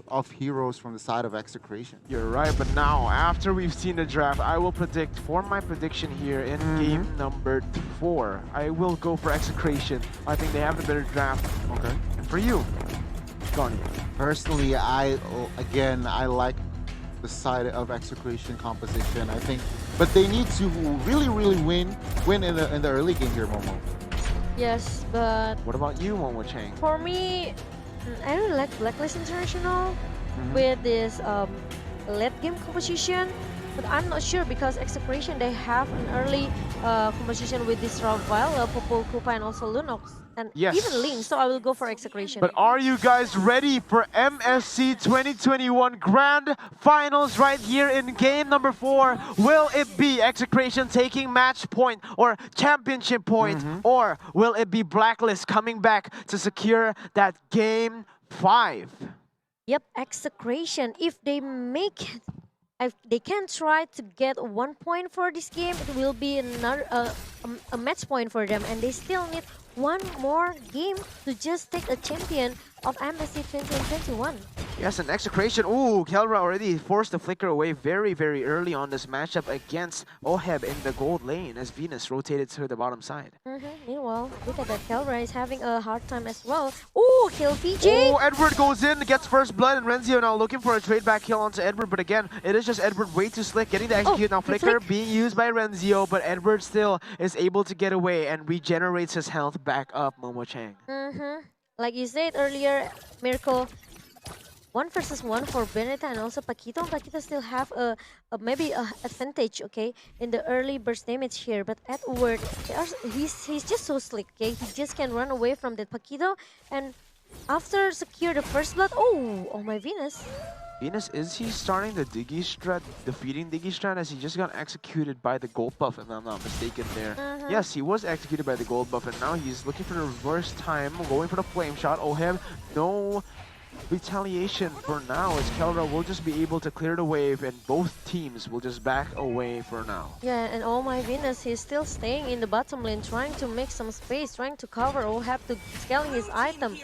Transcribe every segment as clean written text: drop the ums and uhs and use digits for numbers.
of heroes from the side of Execration. You're right, but now, after we've seen the draft, I will predict, for my prediction here in game number 4, I will go for Execration. I think they have the better draft. Okay. And for you, Donnie. Personally, again, I like the side of Execration composition. I think, but they need to really win in the early game here, Momo. Yes, but What about you, Momo Chang? for me, I really like Blacklist International with this late game composition. But I'm not sure because Execration, they have an early composition with this Ravel, Popo, Kupa, and also Lunox. And Yes. even Link, so I will go for Execration. But are you guys ready for MSC 2021 Grand Finals right here in game number 4? Will it be Execration taking match point or championship point? Or will it be Blacklist coming back to secure that game 5? Yep, Execration. If they make, if they can try to get 1 point for this game, it will be another a match point for them, and they still need one more game to just take a champion of MSC 2021. Yes, and Execration. Ooh, Kelra already forced the flicker away very, very early on this matchup against Oheb in the gold lane as Venus rotated to the bottom side. Meanwhile, look at that. Kelra is having a hard time as well. Ooh, kill VJ! Oh, Edward goes in, gets first blood, and Renzio now looking for a trade back kill onto Edward. But again, it is just Edward way too slick, getting the execute. Now flicker being used by Renzio, but Edward still is able to get away and regenerates his health back up, Momo Chang. Like you said earlier, Miracle, 1 versus 1 for Benita and also Paquito. Paquito still have maybe a advantage, okay, in the early burst damage here. But Edward, he's just so slick, okay. He just can run away from that Paquito, and after secure the first blood, oh my Venus. Venus, is he starting the Diggy strat, defeating Diggy strat, as he just got executed by the gold buff, if I'm not mistaken there? Yes, he was executed by the gold buff, and now he's looking for the reverse time, going for the flame shot. Oheb, no retaliation for now, as Kelra will just be able to clear the wave, and both teams will just back away for now. Yeah, and oh my Venus, he's still staying in the bottom lane, trying to make some space, trying to cover Oheb to scaling his item.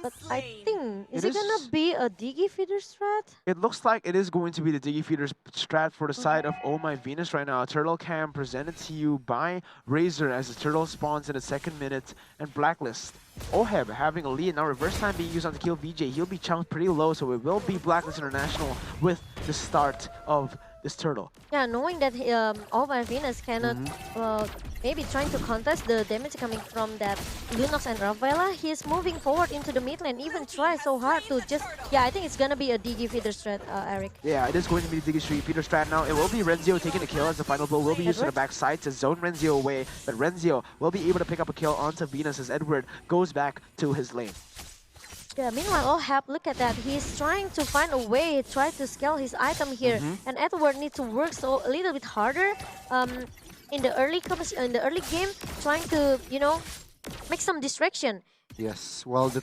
But I think, is it gonna be a Diggy feeder strat? It looks like it is going to be the Diggy Feeders strat for the side of Oh My Venus right now. A turtle cam presented to you by Razor as the turtle spawns in the 2nd minute, and Blacklist. Oheb having a lead, now reverse time being used on to kill VJ. He'll be chunked pretty low, so it will be Blacklist International with the start of this turtle. Yeah, knowing that Oh My Venus cannot maybe trying to contest the damage coming from that Lunox and Ravela, he's moving forward into the mid lane, even try so hard to just, I think it's gonna be a Diggy feeder strat, Eric. Yeah, it is going to be the Diggy Feeder strat now. It will be Renzio taking the kill as the final blow will be used to the backside to zone Renzio away, but Renzio will be able to pick up a kill onto Venus as Edward goes back to his lane. Yeah, meanwhile, Oheb, look at that. He's trying to find a way, try to scale his item here. And Edward needs to work so a little bit harder in the early game, trying to, make some distraction. Yes, well, the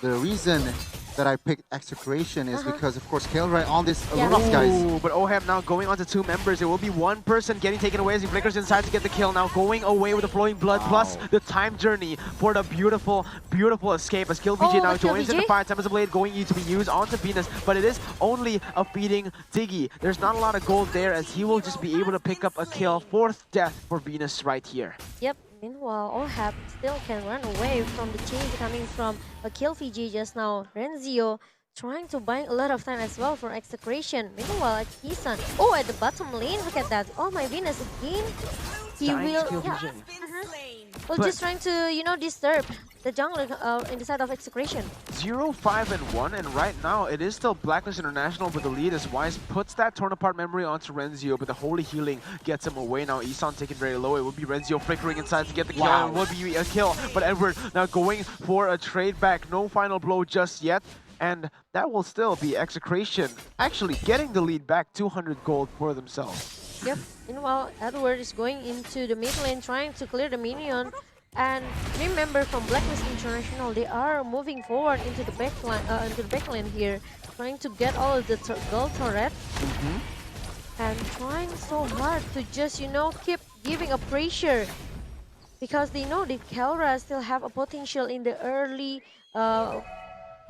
reason that I picked Execration is because, of course, Kael'Rai on this Lunox, guys. Ooh, but Oheb now going on to 2 members. There will be 1 person getting taken away as he flickers inside to get the kill. Now going away with the flowing blood, plus the time journey for the beautiful, beautiful escape as Kill VJ now joins in the fight. Time as a blade going to be used onto Venus, but it is only a feeding Diggy. There's not a lot of gold there as he will just be able to pick up a kill. 4th death for Venus right here. Yep. Meanwhile, Oheb still can run away from the change coming from a kill VG just now. Renzio trying to buy a lot of time as well for Execration. Meanwhile, at Kisan, at the bottom lane, look at that. Oh my Venus, again, he will, well, just trying to, disturb the jungler in the side of Execration. 0-5 and 1, and right now it is still Blacklist International with the lead as Wise puts that torn apart memory onto Renzio, but the holy healing gets him away. Now Isan taken very low. It will be Renzio flickering inside to get the kill, and it will be a kill. But Edward now going for a trade back. No final blow just yet, and that will still be Execration actually getting the lead back, 200 gold for themselves. Yep. Meanwhile, Edward is going into the mid lane trying to clear the minion. And remember, from Blacklist International, they are moving forward into the back lane here, trying to get all of the gold turret, and trying so hard to just, keep giving a pressure, because they know that Kelra still have a potential in the early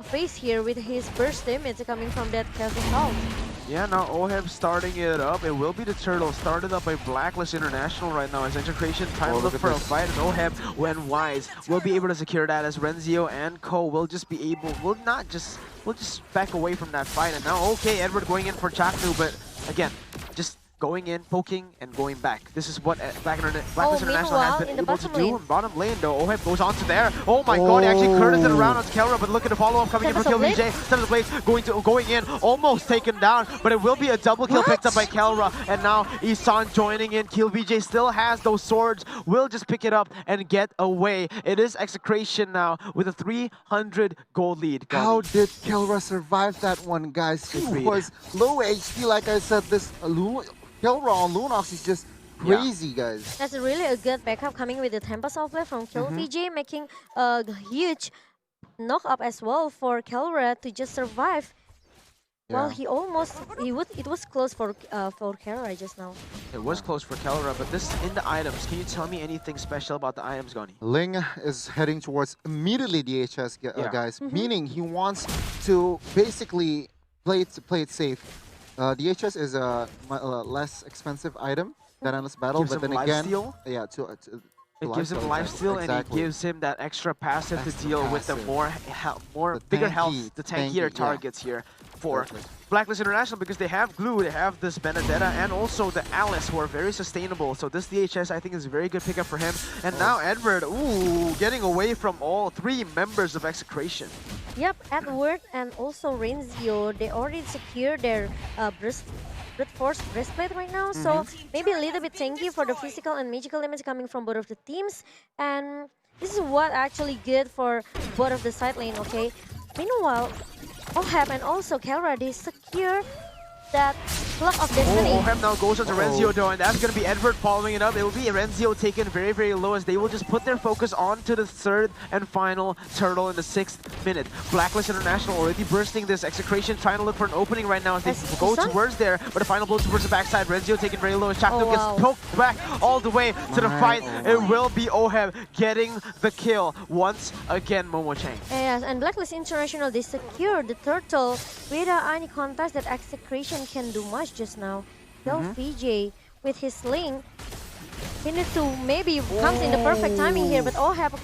face here with his burst damage coming from that Kelsey Salt. Yeah, now Oheb starting it up. It will be the Turtle, started up by Blacklist International right now as Execration trying to look for a fight, and Oheb, when wise, will be able to secure that as Renzio and Co will just be able, will just back away from that fight. And now, okay, Edward going in for Chaknu, but again, just going in, poking, and going back. This is what Blacklist International has been able to do. In bottom lane, though, Oheb goes on to there. Oh my god, he actually curves it around on Kelra, but look at the follow-up coming in for Kill VJ. Set of the blades going in, almost taken down, but it will be a double kill picked up by Kelra. And now Isan joining in. Kill VJ still has those swords, will just pick it up and get away. It is Execration now with a 300 gold lead. How did Kelra survive that one, guys? He was low HP, like I said. This Kelra on Lunox is just crazy, guys. That's really a good backup coming with the Tempest Outplay from Kill VJ, making a huge knock up as well for Kelra to just survive. Well, it was close for Kelra just now. It was close for Kelra, but this in the items. Can you tell me anything special about the items, Goni? Ling is heading towards immediately DHS, guys, meaning he wants to basically play it safe. DHS is a less expensive item than Endless Battle, gives but then again, yeah, it gives him lifesteal, and it gives him that extra passive to deal with the bigger health, the tankier targets here for Blacklist International, because they have Glue, they have this Benedetta, and also the Alice, who are very sustainable. So this DHS, I think, is a very good pickup for him. And now Edward, getting away from all three members of Execration. Yep, Edward and also Renzio, they already secured their Brute Force breastplate right now. So maybe a little bit tanky for the physical and magical damage coming from both of the teams. And this is what actually good for both of the side lane, okay? Meanwhile, Oheb and also Kelra, they secure that Block of Destiny. Oheb now goes onto Renzio though, and that's going to be Edward following it up. It will be Renzio taken very, very low, as they will just put their focus onto the third and final Turtle in the 6th minute. Blacklist International already bursting this. Execration trying to look for an opening right now as they go towards there, but the final blow towards the backside. Renzio taken very low, and Chakno gets poked back all the way to the fight. It will be Oheb getting the kill once again, Momo Chang. Yes, and Blacklist International, they secured the Turtle without any contest that Execration can do much just now. Kill VJ with his sling. He needs to maybe comes in the perfect timing here, but Oheb,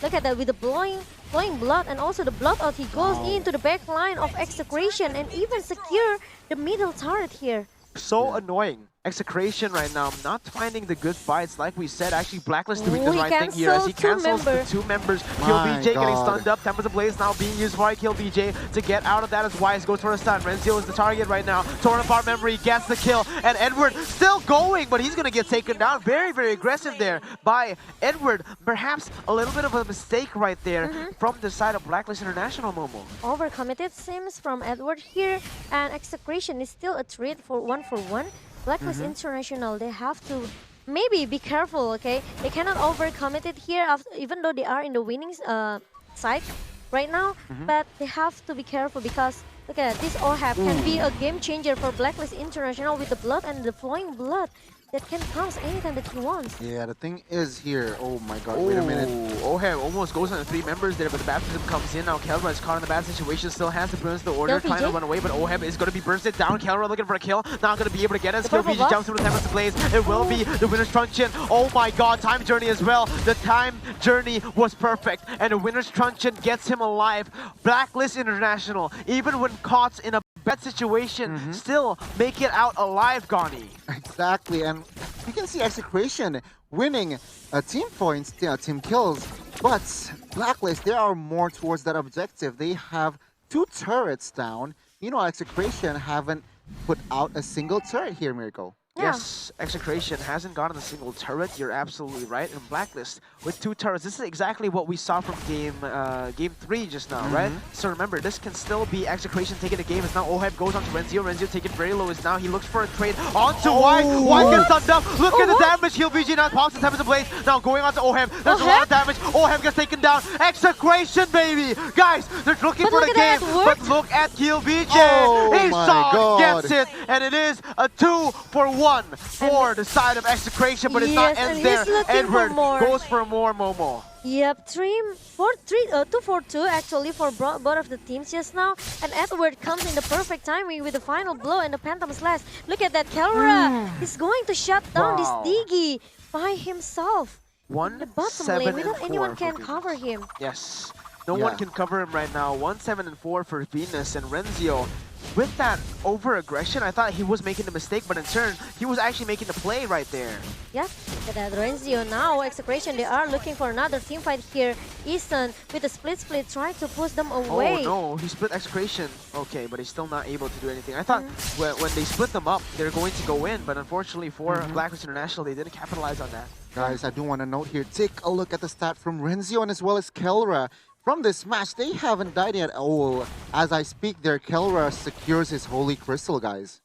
look at that, with the blowing blood and also the blood out, he goes into the back line of Execration and even secure the middle turret here. So annoying. Execration right now, not finding the good fights. Like we said, actually Blacklist doing the right thing here as he cancels the two members. Kill VJ getting stunned up. Tempest of Blaze now being used by Kill VJ to get out of that as Wise goes for a stun. Renzio is the target right now. Torn apart memory gets the kill, and Edward still going, but he's gonna get taken down. Very, very aggressive there by Edward. Perhaps a little bit of a mistake right there from the side of Blacklist International, Momo. Overcommitted sims from Edward here, and Execration is still a trade for 1-for-1. Blacklist International, they have to maybe be careful, okay? They cannot overcommit it here, even though they are in the winning side right now. But they have to be careful because, look at that, this Oheb can be a game changer for Blacklist International with the blood and the flowing blood that can come anytime that he wants. Yeah, the thing is here, oh my god, wait a minute. Oheb almost goes on the 3 members there, but the baptism comes in. Now Kelra is caught in a bad situation, still has to burst the order, trying to run away, but Oheb is going to be bursted down. Kelra looking for a kill, not going to be able to get it. Skill VJ jumps through the Tempest Blaze. It will be the winner's truncheon. Oh my god, time journey as well. The time journey was perfect, and the winner's truncheon gets him alive. Blacklist International, even when caught in a bad situation, still make it out alive, Gani. Exactly, and you can see Execration winning team points, team kills, but Blacklist, they are more towards that objective. They have 2 turrets down. You know, Execration haven't put out a single turret here, Miracle. Yes, Execration hasn't gotten a single turret. You're absolutely right. And Blacklist with 2 turrets. This is exactly what we saw from game 3 just now, right? So remember, this can still be Execration taking the game. As now Oheb goes onto Renzio. Renzio taken very low. As now he looks for a trade onto Wise. Wise gets stunned up. Look at the damage. Kill VG now pops the Tempest of Blaze. Now going onto Oheb. There's a lot of damage. Oheb gets taken down. Execration, baby! Guys, they're looking for the game. But look at Kill VJ. Gets it. And it is a 2-for-1. For the side of Execration, but it's not ends there. Edward goes for more, Momo. Yep, 2-4-2 actually for both of the teams just now. And Edward comes in the perfect timing with the final blow and the Phantom Slash. Look at that, Kelra! He's going to shut down this Wow. Diggy by himself. The bottom lane, 1-7-4 without anyone for can Venus. cover him. Yes. No Yeah. one can cover him right now. 1-7-4 for Venus and Renzio. With that over-aggression, I thought he was making a mistake, but in turn, he was actually making the play right there. Yep, look at that Renzio now, Execration, they are looking for another team fight here. Eason with the split trying to push them away. Oh no, he split Execration. Okay, but he's still not able to do anything. I thought when they split them up, they're going to go in, but unfortunately for Blacklist International, they didn't capitalize on that. Guys, I do want to note here, take a look at the stat from Renzo and as well as Kelra. From this match, they haven't died yet. Oh, as I speak there, Kelra secures his Holy Crystal, guys.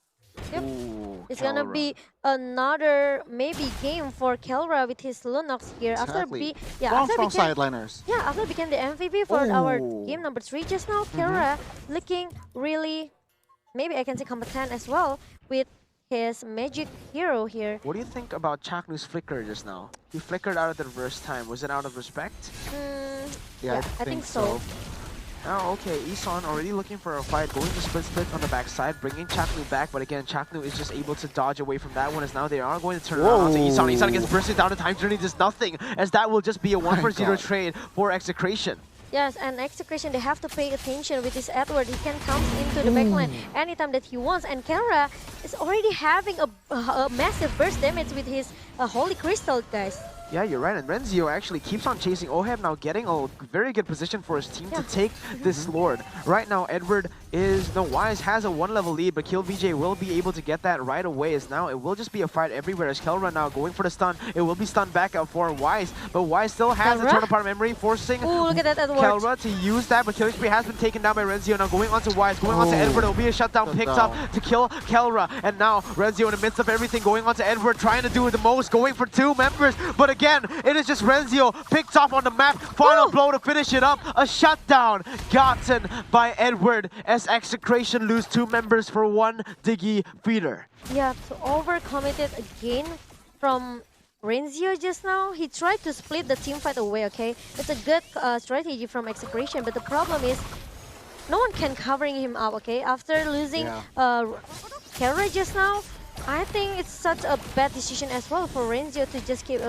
Yep. Ooh, It's gonna Kelra. be another maybe game for Kelra with his Lunox here. Exactly. After From became, sideliners. after became the MVP for our Oh. game number 3 just now, Kelra looking really, maybe I can say competent as well with his magic hero here. What do you think about Chaknu's flicker just now? He flickered out at the reverse time. Was it out of respect? Yeah, I think so. Oh, okay. Isan already looking for a fight, going to split on the backside, bringing Chaknu back. But again, Chaknu is just able to dodge away from that one as now they are going to turn around onto Isan. Isan gets bursted down the time journey, just nothing, as that will just be a 1-for-0 trade for Execration. Yes, and Execration, they have to pay attention with this Edward. He can come into the backline anytime that he wants. And Kelra is already having a massive burst damage with his Holy Crystal, guys. Yeah, you're right. And Renzio actually keeps on chasing Oheb, now getting a very good position for his team to take this Lord. Right now, Edward Wise has a 1-level lead, but Kill VJ will be able to get that right away, as now it will just be a fight everywhere as Kelra now going for the stun. It will be stunned back out for Wise, but Wise still has the turn apart memory, forcing Look at that, Edward. Kelra to use that, but killing spree has been taken down by Renzio. Now going on to Wise, going on to Edward. It will be a shutdown picked up to kill Kelra, and now Renzio in the midst of everything going on to Edward, trying to do the most, going for 2 members, but again, it is just Renzio picked off on the map. Final blow to finish it up. A shutdown gotten by Edward as Execration lose 2 members for 1 Diggy feeder. Yeah, so overcommitted again from Renzio just now. He tried to split the team fight away, okay? It's a good strategy from Execration, but the problem is no one can covering him up, okay? After losing Kelra just now, I think it's such a bad decision as well for Renzio to just keep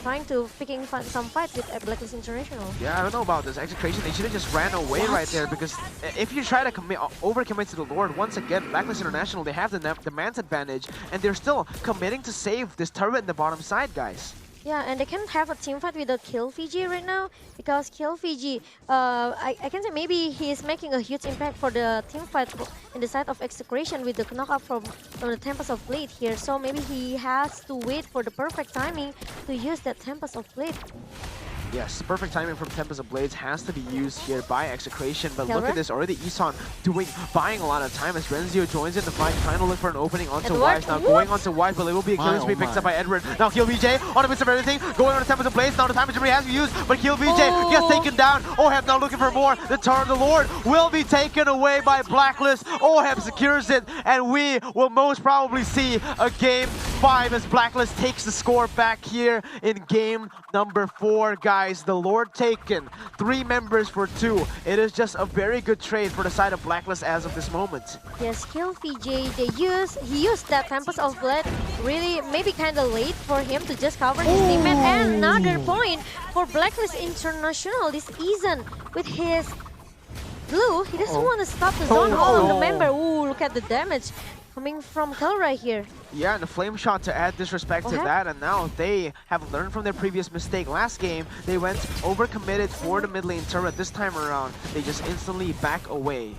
trying to picking some fight with Blacklist International. Yeah, I don't know about this. Execration, they should have just ran away right there, because if you try to overcommit to the Lord, once again, Blacklist International, they have the man's advantage, and they're still committing to save this turret in the bottom side, guys. Yeah, and they can have a team fight with the Kill Fiji right now, because Kill Fiji, I can say maybe he is making a huge impact for the team fight in the side of Execration with the knockout from the Tempest of Blade here. So maybe he has to wait for the perfect timing to use that Tempest of Blade. Yes, perfect timing from Tempest of Blades has to be used here by Execration, but look at this, already Isan buying a lot of time as Renzio joins in the fight, trying to look for an opening onto Edward, Wise. Now going onto Wise, but it will be a killing spree picked up by Edward. Now Kill VJ on the midst of everything, going on the Tempest of Blades. Now the time memory has to be used, but Kill VJ gets taken down. Oheb now looking for more. The turn of the Lord will be taken away by Blacklist. Oheb secures it, and we will most probably see a game 5 as Blacklist takes the score back here in game number 4, guys. The Lord taken, 3 members for 2. It is just a very good trade for the side of Blacklist as of this moment. Yes, Kill VJ, he used that Tempest of Blood really maybe kind of late for him to just cover his teammate. And another point for Blacklist International, this Eason with his blue, he doesn't want to stop the zone all of the member. Ooh, look at the damage coming from Kelra here. Yeah, and a flame shot to add disrespect to that, and now they have learned from their previous mistake. Last game, they went overcommitted for the mid lane turret. This time around, they just instantly back away.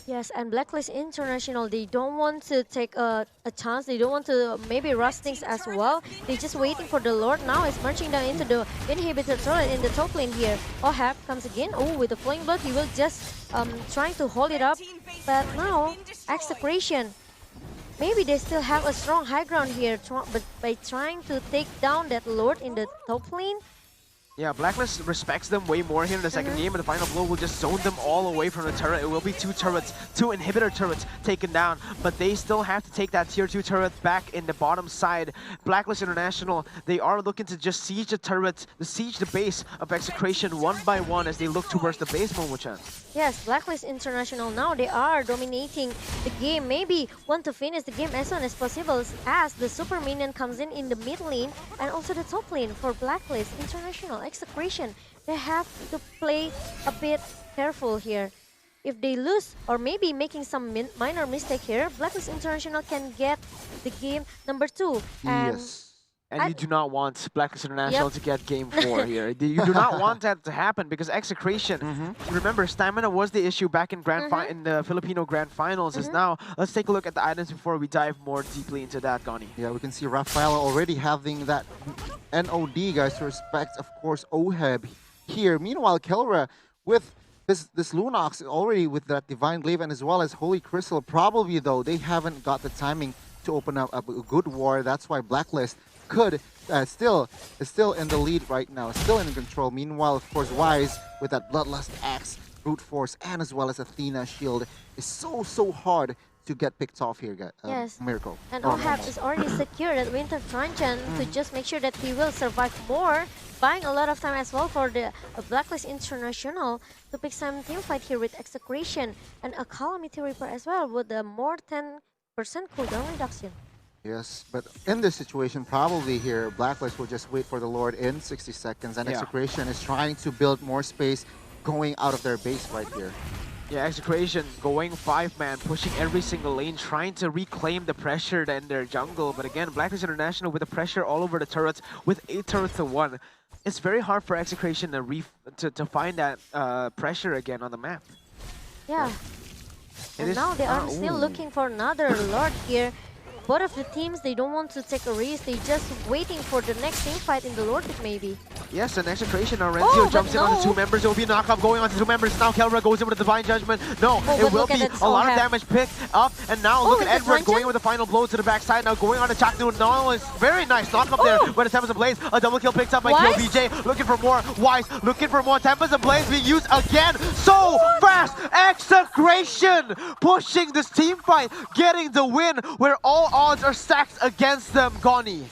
Yes, and Blacklist International, they don't want to take a chance. They don't want to maybe rush things as well. They're just waiting for the Lord. Now it's marching down into the inhibitor turret in the top lane here. Oheb comes again. Oh, with the flowing blood, he will just trying to hold it up. But now, Execration, maybe they still have a strong high ground here, but by trying to take down that Lord in the top lane, Yeah, Blacklist respects them way more here in the second game, but the final blow will just zone them all away from the turret. It will be 2 turrets, 2 inhibitor turrets taken down, but they still have to take that tier 2 turret back in the bottom side. Blacklist International, they are looking to just siege the turrets, siege the base of Execration one by one as they look towards the base, Momo-chan. Yes, Blacklist International now, they are dominating the game. Maybe want to finish the game as soon as possible as the super minion comes in the mid lane and also the top lane for Blacklist International. Execration, they have to play a bit careful here. If they lose or maybe making some minor mistake here, Blacklist International can get the game number 2. And Yes. And you do not want Blacklist International to get game 4 here. You do not want that to happen because Execration, remember, stamina was the issue back in in the Filipino Grand Finals. Is now, let's take a look at the items before we dive more deeply into that, Gani. Yeah, we can see Rafaela already having that NOD, guys, to respect, of course, Oheb here. Meanwhile, Kelra with this Lunox already with that Divine Glaive and as well as Holy Crystal. Probably, though, they haven't got the timing to open up a good war. That's why Blacklist could still in the lead right now, still in control. Meanwhile, of course, Wise with that Bloodlust Axe, Brute Force, and as well as Athena Shield is so hard to get picked off here, yes. Miracle. And Ohab is already secured at Winter Truncheon to just make sure that he will survive more, buying a lot of time as well for the Blacklist International to pick some team fight here with Execration and a Calamity Reaper as well with a more 10% cooldown reduction. Yes, but in this situation, probably here, Blacklist will just wait for the Lord in 60 seconds, and Execration is trying to build more space going out of their base right here. Yeah, Execration going 5-man, pushing every single lane, trying to reclaim the pressure in their jungle. But again, Blacklist International with the pressure all over the turrets, with 8 turrets to 1. It's very hard for Execration to find that pressure again on the map. Yeah. And now they are still looking for another Lord here. Both of the teams, they don't want to take a risk. They're just waiting for the next team fight in the Lord Pit, maybe. Yes, and Execration now. Renzio jumps in on the 2 members. It will be a knockoff going on to 2 members. Now Kelra goes in with the Divine Judgment. No, it will be a lot of damage picked up. And now look at Edward going with the final blow to the backside. Now going on to Chaknu. No, it's very nice knockup there with the Tempest of Blaze. A double kill picked up by Kill BJ. Looking for more. Wise looking for more. Tempest of Blaze being used again. So fast. Execration pushing this team fight, getting the win where all odds are stacked against them, Gani.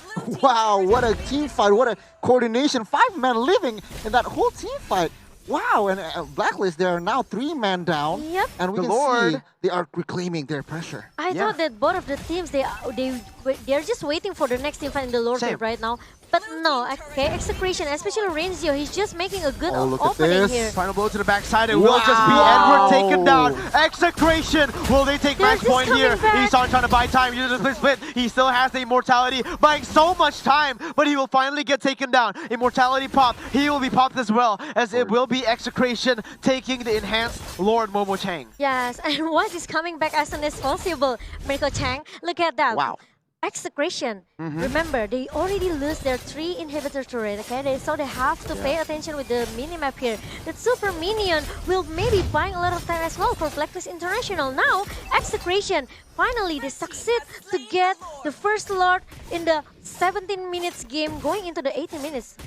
Wow, what a team fight, what a coordination. 5-man living in that whole team fight. Wow, and Blacklist, they are now 3-man down. Yep. And we can see they are reclaiming their pressure. I thought that both of the teams, they're just waiting for the next team fight in the Lord Pit right now. But no, okay, Execration, especially Renzio, he's just making a good opening here. Final blow to the backside, it will just be Edward taken down. Execration, will they take match point here? Isan trying to buy time, uses the split. He still has the Immortality, buying so much time, but he will finally get taken down. Immortality pop, he will be popped as well, as it will be Execration taking the enhanced Lord Momo Chang. Yes, and what is coming back as soon as possible? Mirko Chang, look at that. Wow. Execration. Remember, they already lose their 3 inhibitor turret, okay? So they have to pay attention with the minimap here. That super minion will maybe buying a lot of time as well for Blacklist International. Now, Execration, finally they succeed to get the first Lord in the 17 minutes game going into the 18 minutes.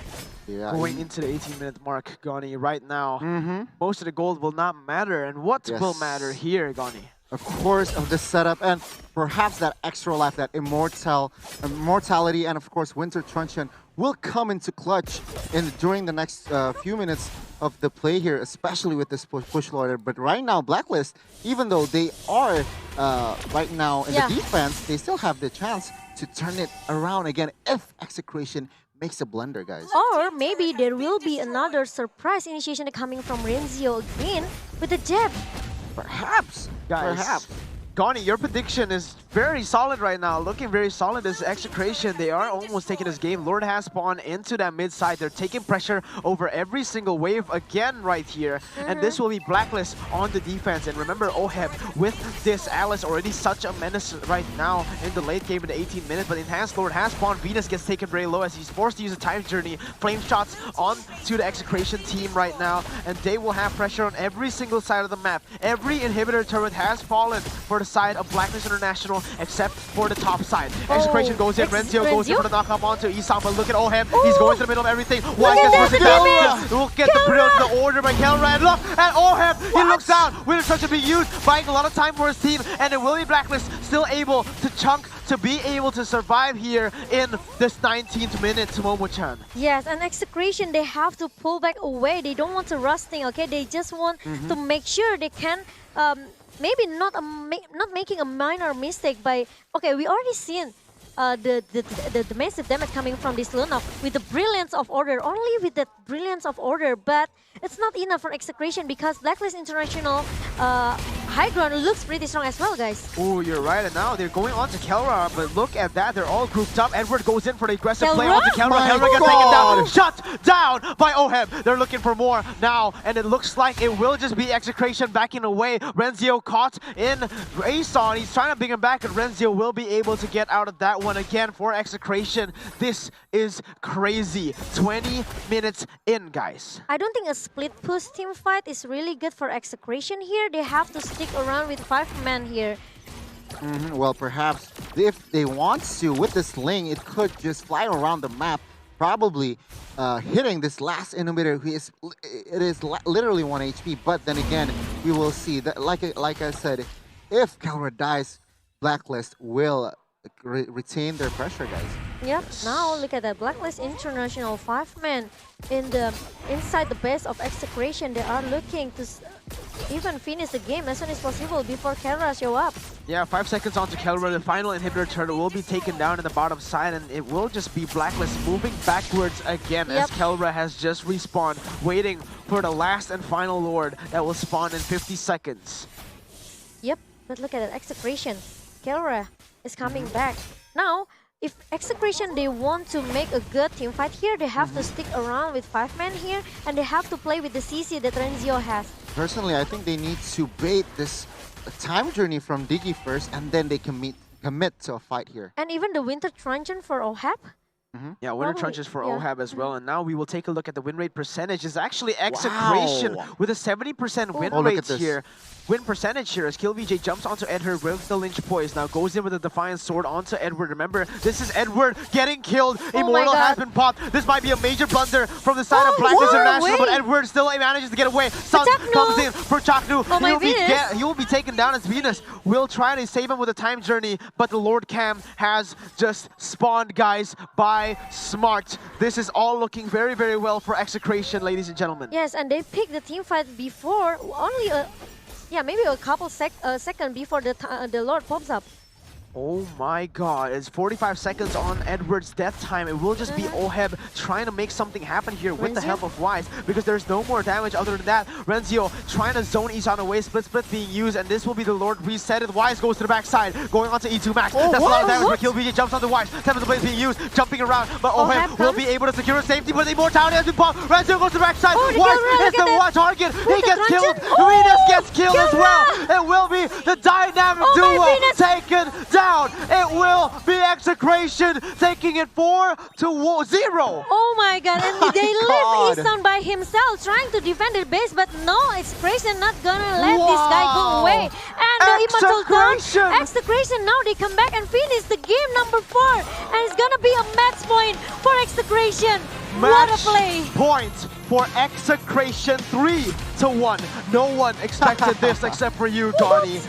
Yeah, going into the 18-minute mark, Gani, right now, most of the gold will not matter. And what will matter here, Gani? Of course, of the setup and perhaps that extra life, that immortality, and of course Winter Truncheon will come into clutch during the next few minutes of the play here, especially with this push Lord. But right now, Blacklist, even though they are right now in the defense, they still have the chance to turn it around again if Execration makes a blunder, guys. Or maybe there will be another surprise initiation coming from Renzio again with the jab. Perhaps. Guys, Perhaps. Gani, your prediction is very solid right now, looking very solid. This Execration, they are almost taking this game. Lord has spawned into that mid side. They're taking pressure over every single wave again right here. And this will be Blacklist on the defense. And remember, Oheb with this Alice already such a menace right now in the late game in the 18 minutes. But Enhanced Lord has spawned. Venus gets taken very low as he's forced to use a time journey. Flame shots on to the Execration team right now. And they will have pressure on every single side of the map. Every inhibitor turret has fallen for the side of Blacklist International, except for the top side. Execration goes in, Renzio goes in for the knockup onto Isam, but look at Oheb, he's going to the middle of everything. Wise gets pushed down. Look at the brilliant the order by Kelra, and look at Oheb, he looks down. Will instruction be used, buying a lot of time for his team, and it will be Blacklist still able to chunk to be able to survive here in this 19th minute, Momo-chan. Yes, and Execration, they have to pull back away. They don't want to rush things, okay? They just want to make sure they can maybe not making a minor mistake by... Okay, we already seen the massive damage coming from this Luna with the brilliance of order, only with that brilliance of order, but it's not enough for Execration because Blacklist International high ground looks pretty strong as well, guys. Oh, you're right, and now they're going on to Kelra, but look at that, they're all grouped up. Edward goes in for the aggressive play onto Kelra. Kelra gets taken down, shut down by Oheb. They're looking for more now, and it looks like it will just be Execration backing away. Renzio caught in Ason, he's trying to bring him back, and Renzio will be able to get out of that one again for Execration. This is crazy. 20 minutes in, guys. I don't think a split push team fight is really good for Execration here. They have to stick around with 5 men here. Well, perhaps if they want to, with this sling, it could just fly around the map, probably hitting this last inhibitor who is literally 1 HP. But then again, we will see that, like I said, if Kelra dies, Blacklist will retain their pressure, guys. Yep, now look at that. Blacklist International 5 men inside the base of Execration. They are looking to even finish the game as soon as possible before Kelra show up. Yeah, 5 seconds onto Kelra. The final inhibitor turret will be taken down in the bottom side, and it will just be Blacklist moving backwards again as Kelra has just respawned, waiting for the last and final Lord that will spawn in 50 seconds. Yep, but look at that. Execration. Kelra is coming back. Now, if Execration, they want to make a good team fight here, they have to stick around with 5 men here, and they have to play with the CC that Renzio has. Personally, I think they need to bait this time journey from Digi first, and then they commit to a fight here. And even the Winter Truncheon for Oheb. Yeah, Winter Truncheons for Oheb as well. And now we will take a look at the win rate percentage. It's actually Execration with a 70% win rate here. Win percentage here as KillVJ jumps onto Edward with the Lynch Poise. Now goes in with a Defiant Sword onto Edward. Remember, this is Edward getting killed. Immortal has been popped. This might be a major blunder from the side of Blacklist International, but Edward still manages to get away. Sun comes in for Chaknu. He will be taken down as Venus will try to save him with a time journey, but the Lord Cam has just spawned, guys, by Smart. This is all looking very, very well for Execration, ladies and gentlemen. Yes, and they picked the team fight before only maybe a couple seconds before the Lord pops up. Oh my god, it's 45 seconds on Edward's death time. It will just be Oheb trying to make something happen here with the help of Wise, because there's no more damage other than that. Renzio trying to zone Isan away, split being used, and this will be the Lord resetted. Wise goes to the backside, going onto E2 Max. That's a lot of damage, but KillVJ jumps onto Wise. Tempest Blade being used, jumping around, but Oheb will be able to secure safety, but the immortality has been popped. Renzio goes to the backside. Wise is the target. He gets killed. Venus gets killed as well. It will be the dynamic duo taken down. It will be Execration taking it 4-0. Oh my god, and they leave Isan by himself trying to defend the base, but no, Execration not gonna let this guy go away. And the Immortal down. Execration, now they come back and finish the game number 4. And it's gonna be a match point for Execration. What a play. Point for Execration, 3-1. No one expected this except for you, Donnie.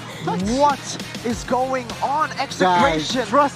What is going on, Execration? Guys, trust